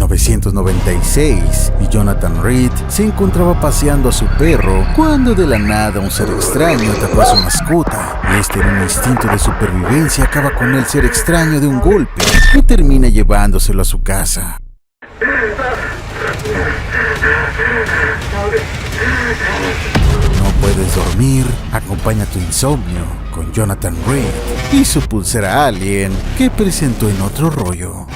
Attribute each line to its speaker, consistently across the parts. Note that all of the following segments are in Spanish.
Speaker 1: 1996 y Jonathan Reed se encontraba paseando a su perro cuando de la nada un ser extraño atacó a su mascota. Este, en un instinto de supervivencia, acaba con el ser extraño de un golpe y termina llevándoselo a su casa. ¿No puedes dormir? Acompaña tu insomnio con Jonathan Reed y su pulsera Alien, que presentó en Otro Rollo.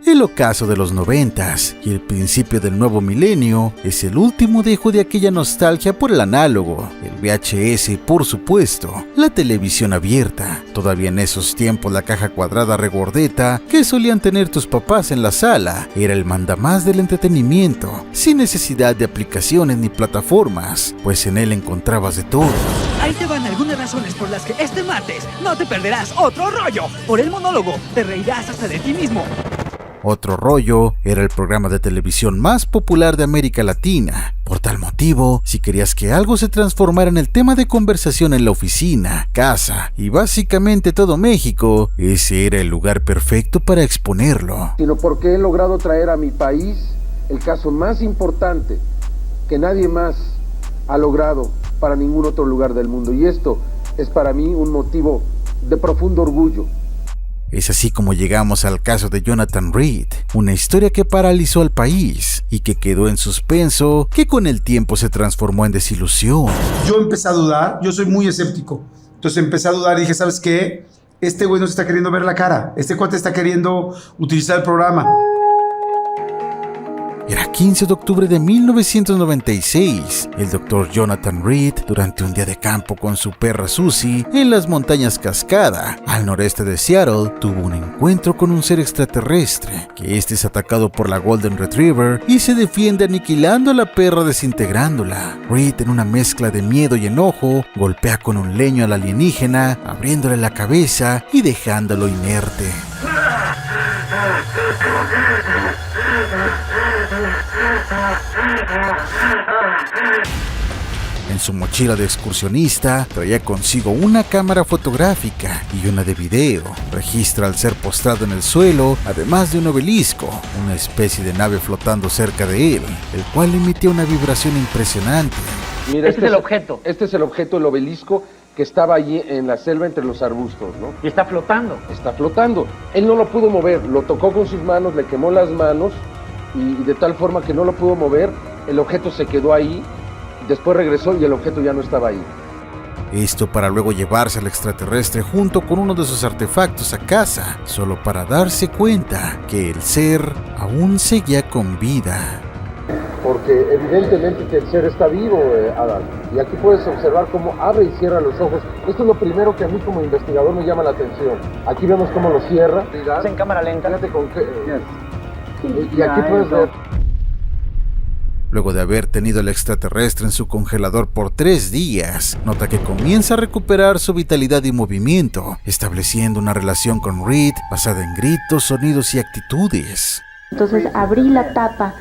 Speaker 1: El ocaso de los 90s y el principio del nuevo milenio es el último dejo de aquella nostalgia por el análogo, el VHS y, por supuesto, la televisión abierta. Todavía en esos tiempos la caja cuadrada regordeta que solían tener tus papás en la sala era el mandamás del entretenimiento, sin necesidad de aplicaciones ni plataformas, pues en él encontrabas de todo.
Speaker 2: Ahí te van algunas razones por las que este martes no te perderás Otro Rollo. Por el monólogo te reirás hasta de ti mismo.
Speaker 1: Otro Rollo era el programa de televisión más popular de América Latina. Por tal motivo, si querías que algo se transformara en el tema de conversación en la oficina, casa y básicamente todo México, ese era el lugar perfecto para exponerlo.
Speaker 3: Sino porque he logrado traer a mi país el caso más importante que nadie más ha logrado para ningún otro lugar del mundo. Y esto es para mí un motivo de profundo orgullo.
Speaker 1: Es así como llegamos al caso de Jonathan Reed, una historia que paralizó al país y que quedó en suspenso, que con el tiempo se transformó en desilusión.
Speaker 4: Yo empecé a dudar, yo soy muy escéptico, entonces empecé a dudar y dije, ¿sabes qué? Este güey no se está queriendo ver la cara, este cuate está queriendo utilizar el programa.
Speaker 1: Era 15 de octubre de 1996. El doctor Jonathan Reed, durante un día de campo con su perra Susie en las montañas Cascada, al noreste de Seattle, tuvo un encuentro con un ser extraterrestre, que este es atacado por la Golden Retriever y se defiende aniquilando a la perra, desintegrándola. Reed, en una mezcla de miedo y enojo, golpea con un leño al alienígena, abriéndole la cabeza y dejándolo inerte. En su mochila de excursionista traía consigo una cámara fotográfica y una de video. Registra al ser postrado en el suelo, además de un obelisco, una especie de nave flotando cerca de él, el cual emitía una vibración impresionante.
Speaker 3: Mira, este es el objeto. Este es el objeto, el obelisco, que estaba allí en la selva entre los arbustos, ¿no?
Speaker 2: Y está flotando.
Speaker 3: Está flotando. Él no lo pudo mover, lo tocó con sus manos, le quemó las manos y de tal forma que no lo pudo mover. El objeto se quedó ahí, después regresó y el objeto ya no estaba ahí.
Speaker 1: Esto para luego llevarse al extraterrestre junto con uno de sus artefactos a casa, solo para darse cuenta que el ser aún seguía con vida.
Speaker 3: Porque evidentemente que el ser está vivo, Adán. Y aquí puedes observar cómo abre y cierra los ojos. Esto es lo primero que a mí como investigador me llama la atención. Aquí vemos cómo lo cierra.
Speaker 2: Es en cámara lenta.
Speaker 3: Fíjate con qué... Y aquí puedes ver...
Speaker 1: Luego de haber tenido el extraterrestre en su congelador por 3 días, nota que comienza a recuperar su vitalidad y movimiento, estableciendo una relación con Reed basada en gritos, sonidos y actitudes.
Speaker 5: Entonces abrí la tapa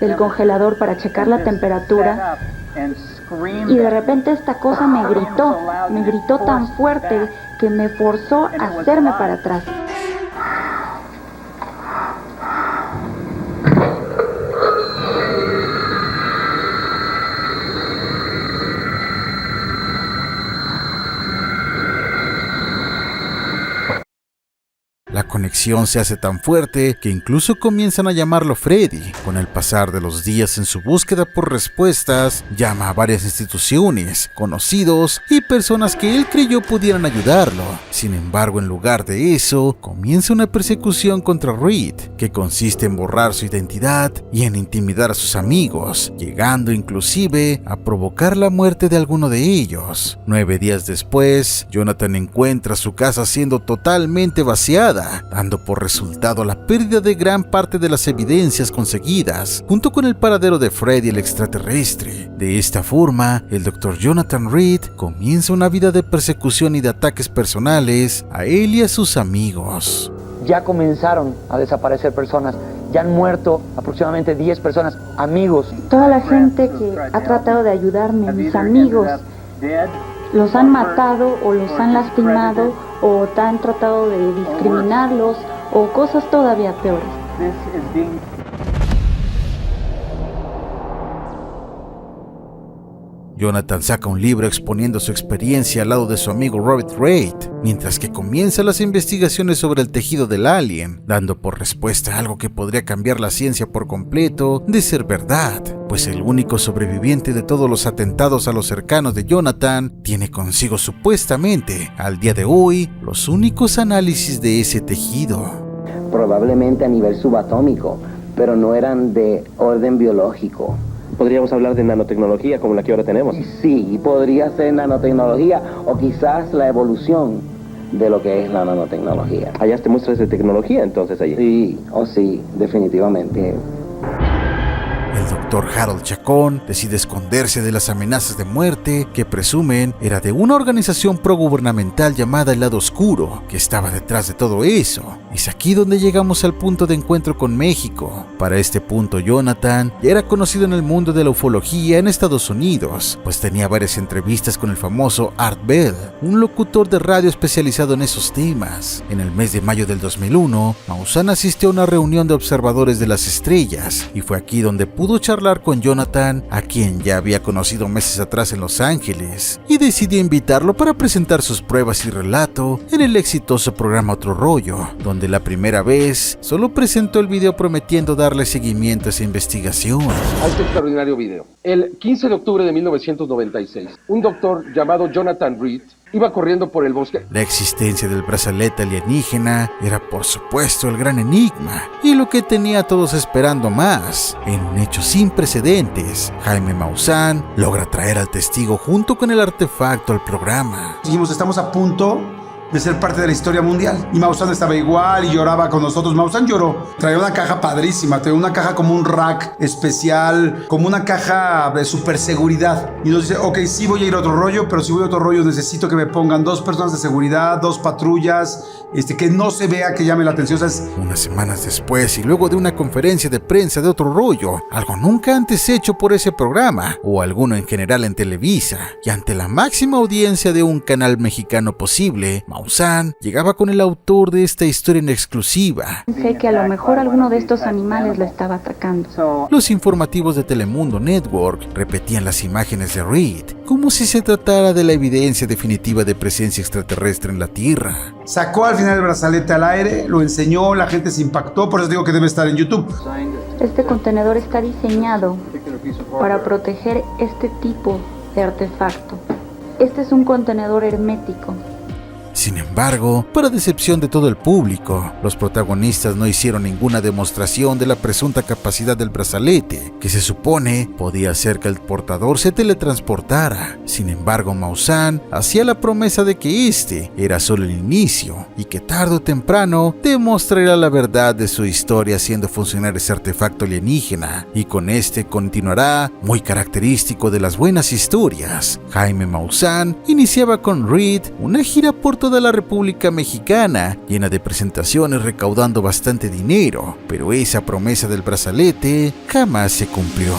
Speaker 5: del congelador para checar la temperatura y de repente esta cosa me gritó tan fuerte que me forzó a hacerme para atrás.
Speaker 1: La conexión se hace tan fuerte que incluso comienzan a llamarlo Freddy. Con el pasar de los días en su búsqueda por respuestas, llama a varias instituciones, conocidos y personas que él creyó pudieran ayudarlo. Sin embargo, en lugar de eso, comienza una persecución contra Reed, que consiste en borrar su identidad y en intimidar a sus amigos, llegando inclusive a provocar la muerte de alguno de ellos. 9 días después, Jonathan encuentra su casa siendo totalmente vaciada, dando por resultado la pérdida de gran parte de las evidencias conseguidas, junto con el paradero de Freddy el extraterrestre. De esta forma, el Dr. Jonathan Reed comienza una vida de persecución y de ataques personales a él y a sus amigos.
Speaker 6: Ya comenzaron a desaparecer personas, ya han muerto aproximadamente 10 personas, amigos.
Speaker 5: Toda la gente que ha tratado de ayudarme, mis amigos, Los han matado o los han lastimado o han tratado de discriminarlos o cosas todavía peores.
Speaker 1: Jonathan saca un libro exponiendo su experiencia al lado de su amigo Robert Reid, mientras que comienza las investigaciones sobre el tejido del alien, dando por respuesta algo que podría cambiar la ciencia por completo de ser verdad, pues el único sobreviviente de todos los atentados a los cercanos de Jonathan tiene consigo supuestamente, al día de hoy, los únicos análisis de ese tejido.
Speaker 7: Probablemente a nivel subatómico, pero no eran de orden biológico.
Speaker 8: Podríamos hablar de nanotecnología como la que ahora tenemos.
Speaker 7: Sí, podría ser nanotecnología o quizás la evolución de lo que es la nanotecnología.
Speaker 8: Hallaste muestras de tecnología entonces allí.
Speaker 7: Sí, sí, definitivamente.
Speaker 1: El doctor Harold Chacón decide esconderse de las amenazas de muerte que presumen era de una organización progubernamental llamada El Lado Oscuro, que estaba detrás de todo eso. Es aquí donde llegamos al punto de encuentro con México. Para este punto, Jonathan ya era conocido en el mundo de la ufología en Estados Unidos, pues tenía varias entrevistas con el famoso Art Bell, un locutor de radio especializado en esos temas. En el mes de mayo del 2001, Maussan asistió a una reunión de observadores de las estrellas, y fue aquí donde pudo charlar con Jonathan, a quien ya había conocido meses atrás en Los Ángeles, y decidió invitarlo para presentar sus pruebas y relato en el exitoso programa Otro Rollo, donde la primera vez solo presentó el video prometiendo darle seguimiento a esa investigación.
Speaker 3: A este extraordinario video. El 15 de octubre de 1996, un doctor llamado Jonathan Reid iba corriendo por el bosque.
Speaker 1: La existencia del brazalete alienígena era por supuesto el gran enigma, y lo que tenía a todos esperando más. En un hecho sin precedentes, Jaime Maussan logra traer al testigo junto con el artefacto al programa.
Speaker 4: Dijimos, estamos a punto de ser parte de la historia mundial. Y Maussan estaba igual y lloraba con nosotros. Maussan lloró. Traía una caja padrísima, traía una caja como un rack especial, como una caja de super seguridad. Y nos dice, ok, sí voy a ir a Otro Rollo, pero si voy a Otro Rollo necesito que me pongan 2 personas de seguridad, 2 patrullas, que no se vea, que llame la atención. O sea,
Speaker 1: unas semanas después y luego de una conferencia de prensa de Otro Rollo, algo nunca antes hecho por ese programa, o alguno en general en Televisa, y ante la máxima audiencia de un canal mexicano posible, Maussan llegaba con el autor de esta historia en exclusiva.
Speaker 5: Pensé que a lo mejor alguno de estos animales la estaba atacando.
Speaker 1: Los informativos de Telemundo Network repetían las imágenes de Reid, como si se tratara de la evidencia definitiva de presencia extraterrestre en la Tierra.
Speaker 4: Sacó al final el brazalete al aire, lo enseñó, la gente se impactó, por eso digo que debe estar en YouTube.
Speaker 5: Este contenedor está diseñado para proteger este tipo de artefacto. Este es un contenedor hermético.
Speaker 1: Sin embargo, para decepción de todo el público, los protagonistas no hicieron ninguna demostración de la presunta capacidad del brazalete, que se supone podía hacer que el portador se teletransportara. Sin embargo, Maussan hacía la promesa de que este era solo el inicio y que tarde o temprano demostraría la verdad de su historia haciendo funcionar ese artefacto alienígena, y con este continuará, muy característico de las buenas historias. Jaime Maussan iniciaba con Reid una gira por toda la República Mexicana, llena de presentaciones recaudando bastante dinero, pero esa promesa del brazalete jamás se cumplió.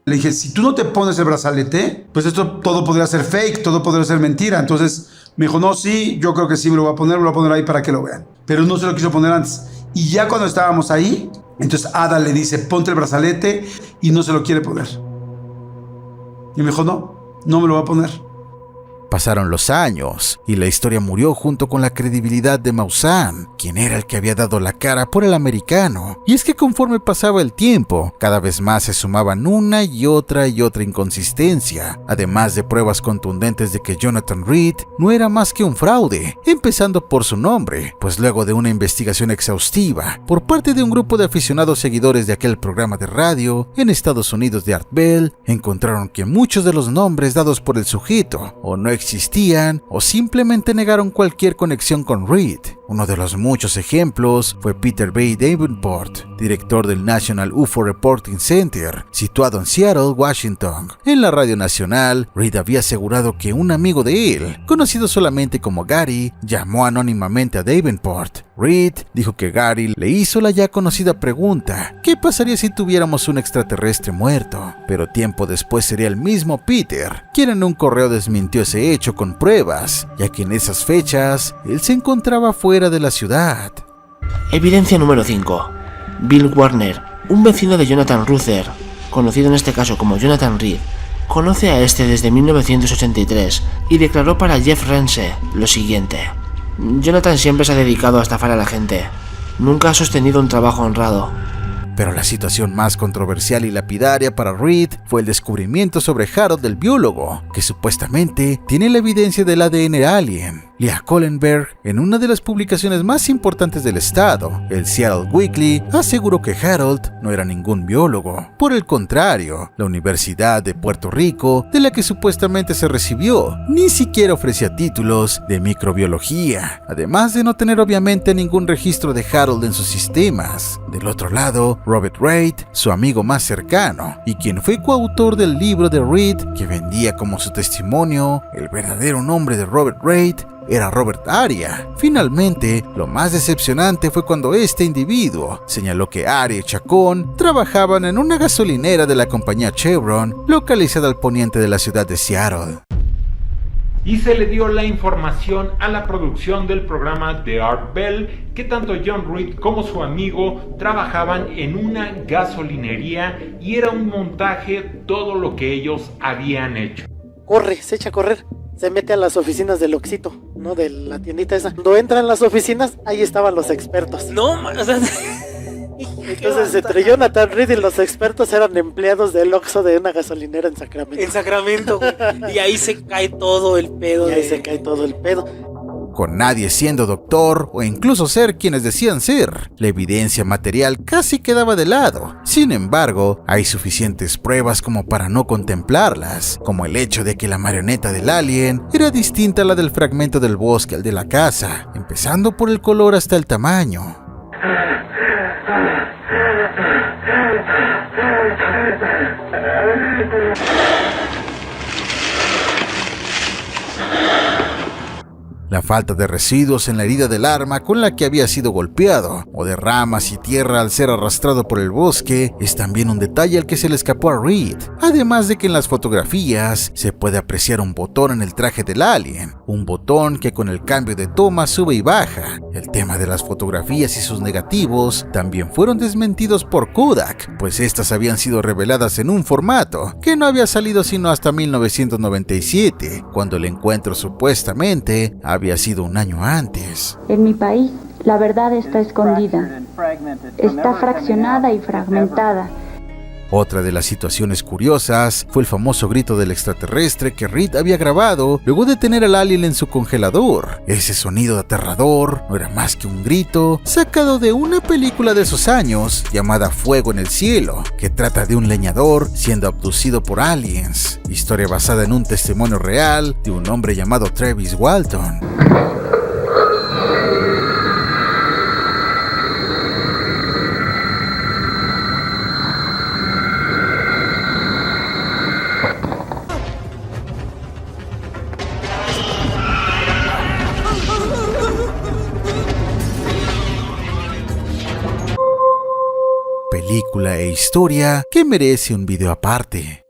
Speaker 4: Le dije, si tú no te pones el brazalete, pues esto todo podría ser fake, todo podría ser mentira. Entonces me dijo, no, sí, yo creo que sí me lo voy a poner ahí para que lo vean. Pero no se lo quiso poner antes. Y ya cuando estábamos ahí, entonces Ada le dice, ponte el brazalete, y no se lo quiere poner. Y me dijo, no me lo va a poner.
Speaker 1: Pasaron los años y la historia murió junto con la credibilidad de Maussan, quien era el que había dado la cara por el americano. Y es que conforme pasaba el tiempo, cada vez más se sumaban una y otra inconsistencia, además de pruebas contundentes de que Jonathan Reid no era más que un fraude, empezando por su nombre, pues luego de una investigación exhaustiva por parte de un grupo de aficionados seguidores de aquel programa de radio en Estados Unidos de Art Bell, encontraron que muchos de los nombres dados por el sujeto o no existían o simplemente negaron cualquier conexión con Reid. Uno de los muchos ejemplos fue Peter B. Davenport, director del National UFO Reporting Center, situado en Seattle, Washington. En la radio nacional, Reed había asegurado que un amigo de él, conocido solamente como Gary, llamó anónimamente a Davenport. Reed dijo que Gary le hizo la ya conocida pregunta: ¿qué pasaría si tuviéramos un extraterrestre muerto? Pero tiempo después sería el mismo Peter quien en un correo desmintió ese hecho con pruebas, ya que en esas fechas él se encontraba fuera de la ciudad.
Speaker 9: Evidencia número 5. Bill Warner, un vecino de Jonathan Ruther, conocido en este caso como Jonathan Reed, conoce a este desde 1983 y declaró para Jeff Rense lo siguiente: Jonathan siempre se ha dedicado a estafar a la gente. Nunca ha sostenido un trabajo honrado.
Speaker 1: Pero la situación más controversial y lapidaria para Reed fue el descubrimiento sobre Harold el biólogo, que supuestamente tiene la evidencia del ADN alien. Leah Kohlenberg, en una de las publicaciones más importantes del estado, el Seattle Weekly, aseguró que Harold no era ningún biólogo. Por el contrario, la Universidad de Puerto Rico, de la que supuestamente se recibió, ni siquiera ofrecía títulos de microbiología, además de no tener obviamente ningún registro de Harold en sus sistemas. Del otro lado, Robert Reid, su amigo más cercano, y quien fue coautor del libro de Reed, que vendía como su testimonio, el verdadero nombre de Robert Reid era Robert Aria. Finalmente, lo más decepcionante fue cuando este individuo señaló que Aria y Chacón trabajaban en una gasolinera de la compañía Chevron, localizada al poniente de la ciudad de Seattle.
Speaker 10: Y se le dio la información a la producción del programa de Art Bell que tanto John Reed como su amigo trabajaban en una gasolinería y era un montaje todo lo que ellos habían hecho.
Speaker 11: Corre, se echa a correr, se mete a las oficinas del Oxxito, ¿no? De la tiendita esa. Cuando entran las oficinas, ahí estaban los expertos.
Speaker 12: No, o sea...
Speaker 11: Entonces entre Jonathan Reed y los expertos eran empleados del Oxxo de una gasolinera en Sacramento.
Speaker 12: En Sacramento, güey. Y ahí se cae todo el pedo.
Speaker 1: Con nadie siendo doctor o incluso ser quienes decían ser, la evidencia material casi quedaba de lado. Sin embargo, hay suficientes pruebas como para no contemplarlas, como el hecho de que la marioneta del alien era distinta a la del fragmento del bosque al de la casa, empezando por el color hasta el tamaño. La falta de residuos en la herida del arma con la que había sido golpeado, o de ramas y tierra al ser arrastrado por el bosque, es también un detalle al que se le escapó a Reed. Además de que en las fotografías se puede apreciar un botón en el traje del alien, un botón que con el cambio de toma sube y baja. El tema de las fotografías y sus negativos también fueron desmentidos por Kodak, pues estas habían sido reveladas en un formato que no había salido sino hasta 1997, cuando el encuentro supuestamente había sido un año antes.
Speaker 5: En mi país, la verdad está escondida. Está fraccionada y fragmentada.
Speaker 1: Otra de las situaciones curiosas fue el famoso grito del extraterrestre que Reed había grabado luego de tener al alien en su congelador. Ese sonido aterrador no era más que un grito sacado de una película de esos años llamada Fuego en el Cielo, que trata de un leñador siendo abducido por aliens. Historia basada en un testimonio real de un hombre llamado Travis Walton. Película e historia que merece un video aparte.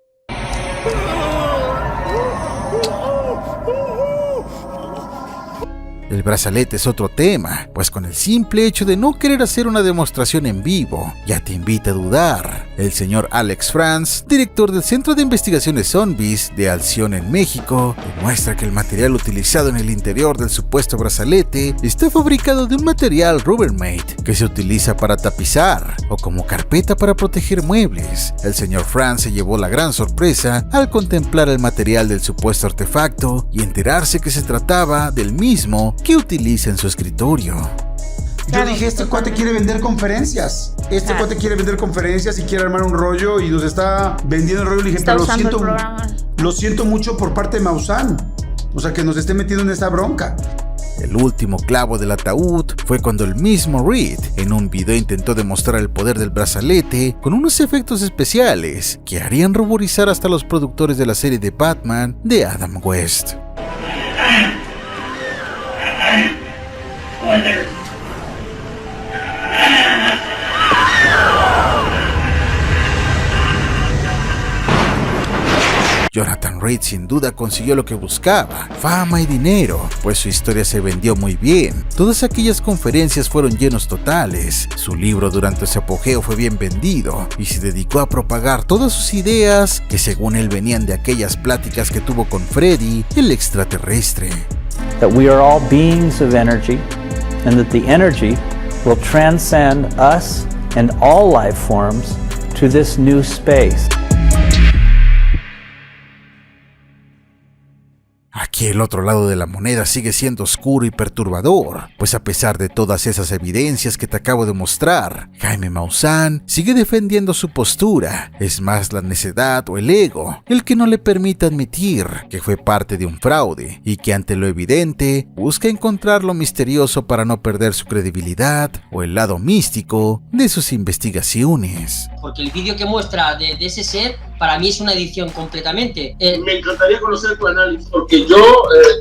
Speaker 1: El brazalete es otro tema, pues con el simple hecho de no querer hacer una demostración en vivo, ya te invita a dudar. El señor Alex Franz, director del Centro de Investigaciones Zombies de Alción en México, demuestra que el material utilizado en el interior del supuesto brazalete está fabricado de un material Rubbermaid que se utiliza para tapizar o como carpeta para proteger muebles. El señor Franz se llevó la gran sorpresa al contemplar el material del supuesto artefacto y enterarse que se trataba del mismo que utiliza en su escritorio.
Speaker 4: Yo dije, este cuate quiere vender conferencias. Este cuate quiere vender conferencias y quiere armar un rollo y nos está vendiendo el rollo. Le dije, pero lo siento mucho por parte de Maussan. O sea, que nos esté metiendo en esta bronca.
Speaker 1: El último clavo del ataúd fue cuando el mismo Reed en un video intentó demostrar el poder del brazalete con unos efectos especiales que harían ruborizar hasta los productores de la serie de Batman de Adam West. Jonathan Reed sin duda consiguió lo que buscaba, fama y dinero, pues su historia se vendió muy bien. Todas aquellas conferencias fueron llenos totales, su libro durante su apogeo fue bien vendido y se dedicó a propagar todas sus ideas que según él venían de aquellas pláticas que tuvo con Freddy, el extraterrestre.
Speaker 13: That we are all beings of energy and that the energy will transcend us and all life forms to this new space.
Speaker 1: Aquí el otro lado de la moneda sigue siendo oscuro y perturbador, pues a pesar de todas esas evidencias que te acabo de mostrar, Jaime Maussan sigue defendiendo su postura. Es más la necedad o el ego el que no le permite admitir que fue parte de un fraude y que ante lo evidente busca encontrar lo misterioso para no perder su credibilidad o el lado místico de sus investigaciones.
Speaker 14: Porque el vídeo que muestra de ese ser para mí es una edición completamente.
Speaker 3: Me encantaría conocer tu análisis, porque yo,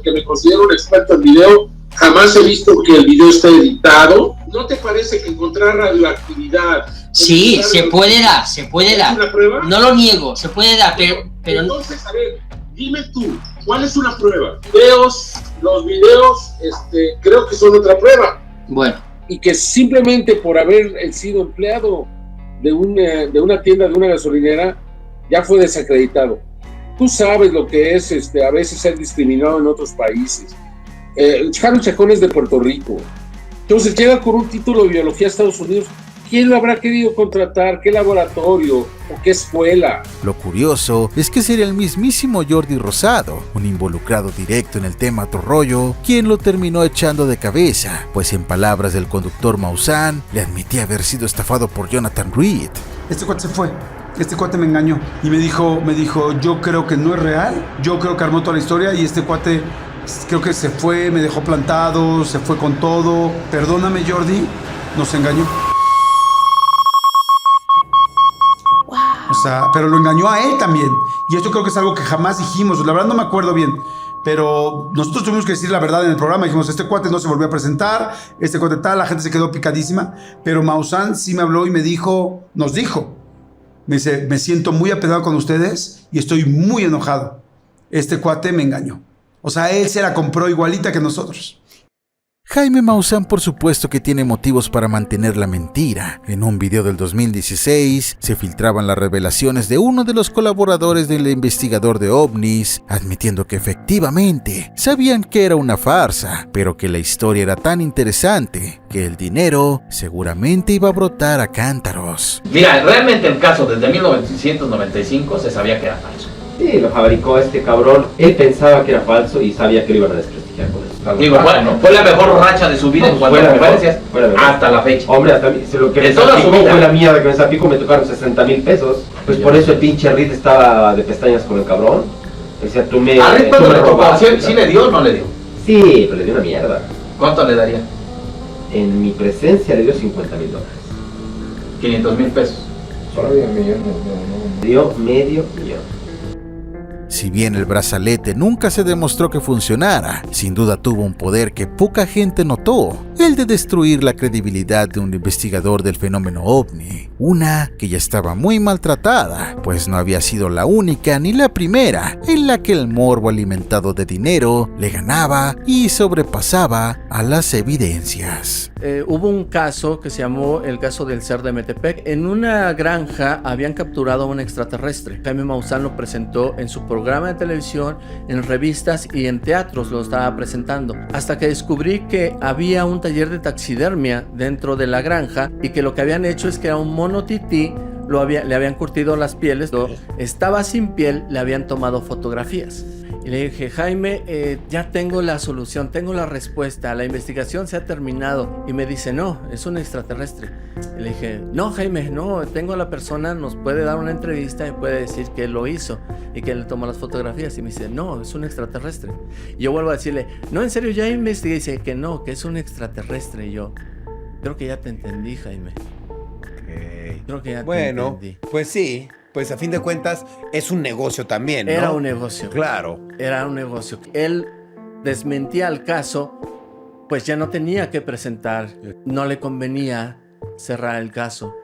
Speaker 3: que me considero un experto en video, jamás he visto que el video esté editado. ¿No te parece que encontrar radioactividad?
Speaker 14: Sí, se puede dar.
Speaker 3: ¿Es una prueba?
Speaker 14: No lo niego, se puede dar, pero
Speaker 3: entonces, a ver, dime tú, ¿cuál es una prueba? Los videos, creo que son otra prueba.
Speaker 14: Bueno.
Speaker 3: Y que simplemente por haber sido empleado de una tienda, de una gasolinera, ya fue desacreditado. Tú sabes lo que es a veces ser discriminado en otros países. Harold Chacón es de Puerto Rico. Entonces llega con un título de biología a Estados Unidos. ¿Quién lo habrá querido contratar? ¿Qué laboratorio? ¿O qué escuela?
Speaker 1: Lo curioso es que sería el mismísimo Jordi Rosado, un involucrado directo en el tema otro rollo, quien lo terminó echando de cabeza, pues en palabras del conductor Maussan, le admitía haber sido estafado por Jonathan Reed.
Speaker 4: Este cuate se fue. Este cuate me engañó y me dijo, yo creo que no es real, yo creo que armó toda la historia y este cuate creo que se fue, me dejó plantado, se fue con todo. Perdóname, Jordi, nos engañó. O sea, pero lo engañó a él también. Y esto creo que es algo que jamás dijimos. La verdad no me acuerdo bien. Pero nosotros tuvimos que decir la verdad en el programa. Dijimos, este cuate no se volvió a presentar, este cuate tal, la gente se quedó picadísima. Pero Maussan sí me habló y me dijo, nos dijo. Me dice, me siento muy apenado con ustedes y estoy muy enojado. Este cuate me engañó. O sea, él se la compró igualita que nosotros.
Speaker 1: Jaime Maussan por supuesto que tiene motivos para mantener la mentira. En un video del 2016 se filtraban las revelaciones de uno de los colaboradores del investigador de ovnis, admitiendo que efectivamente sabían que era una farsa, pero que la historia era tan interesante que el dinero seguramente iba a brotar a cántaros.
Speaker 15: Mira, realmente el caso desde 1995 se sabía que era falso.
Speaker 8: Sí, lo fabricó este cabrón. Él pensaba que era falso y sabía que lo iban a desprestigiar con eso.
Speaker 15: Digo, bueno, fue la mejor racha de su vida en cuanto a conferencias hasta la fecha.
Speaker 8: Hombre, hasta lo que
Speaker 15: de toda su vida
Speaker 8: fue la mierda que me salpicó, me tocaron 60,000 pesos. Pues por eso el pinche Reed estaba de pestañas con el cabrón. Decía, tú me...
Speaker 15: ¿A Reed cuando le tocó? ¿Sí le dio o no le dio?
Speaker 8: Sí, pero le dio una mierda.
Speaker 15: ¿Cuánto le daría?
Speaker 8: En mi presencia le dio $50,000.
Speaker 15: 500,000 pesos.
Speaker 8: Solo dio $1,000,000. Dio $500,000.
Speaker 1: Si bien el brazalete nunca se demostró que funcionara, sin duda tuvo un poder que poca gente notó, el de destruir la credibilidad de un investigador del fenómeno ovni, una que ya estaba muy maltratada, pues no había sido la única ni la primera en la que el morbo alimentado de dinero le ganaba y sobrepasaba a las evidencias.
Speaker 16: Hubo un caso que se llamó el caso del Ser de Metepec. En una granja habían capturado a un extraterrestre. Jaime Maussan lo presentó en su programa de televisión, en revistas y en teatros lo estaba presentando, hasta que descubrí que había un taller de taxidermia dentro de la granja y que lo que habían hecho es que a un mono tití le habían curtido las pieles, estaba sin piel, le habían tomado fotografías Y le dije, Jaime, ya tengo la solución, tengo la respuesta, la investigación se ha terminado. Y me dice, no, es un extraterrestre. Y le dije, no, Jaime, no, tengo a la persona, nos puede dar una entrevista y puede decir que él lo hizo y que él le tomó las fotografías. Y me dice, no, es un extraterrestre. Y yo vuelvo a decirle, no, en serio, ya investigué. Y dice que no, que es un extraterrestre. Y yo, creo que ya te entendí, Jaime.
Speaker 17: Okay.
Speaker 16: Creo que ya te entendí.
Speaker 17: Pues sí. Pues a fin de cuentas es un negocio también, ¿no?
Speaker 16: Era un negocio.
Speaker 17: Claro.
Speaker 16: Era un negocio. Él desmentía el caso, pues ya no tenía que presentar. No le convenía cerrar el caso.